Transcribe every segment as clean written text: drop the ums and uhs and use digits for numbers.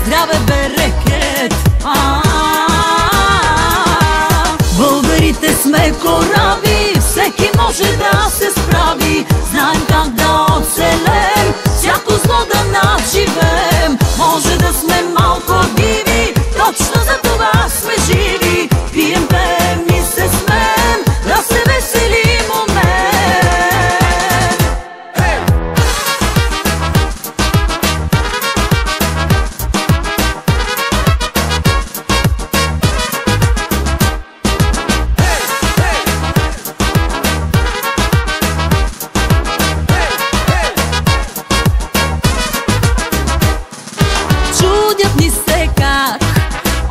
здраве берекет. Българите сме кораби, всеки може да се справи. Знаем как да оцелем, всяко зло да надживем. Може да сме малко диви, точно за това сме живи. Пием, пеем и се смеем, да се веселим умеем. Чудят ни се как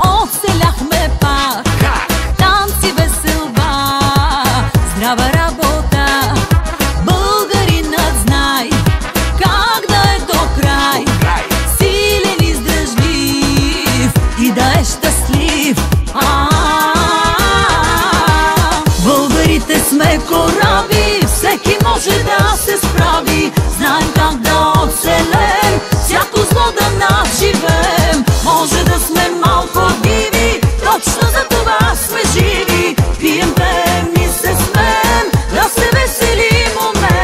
оцеляхме пак. Танци, веселба, здрава работа. Българинът знай как да е до край. Силен, издръжлив и да е щастлив. Българите сме кораби, всеки може да се справи. Знаем как да оцелем, всяко зло да надживем. Може да сме малко диви, точно за това сме живи. Пием, пеем и се смеем, да се веселим умеем.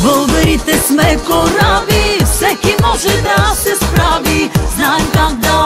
Българите сме кораби, всеки може да се справи. Знаем как да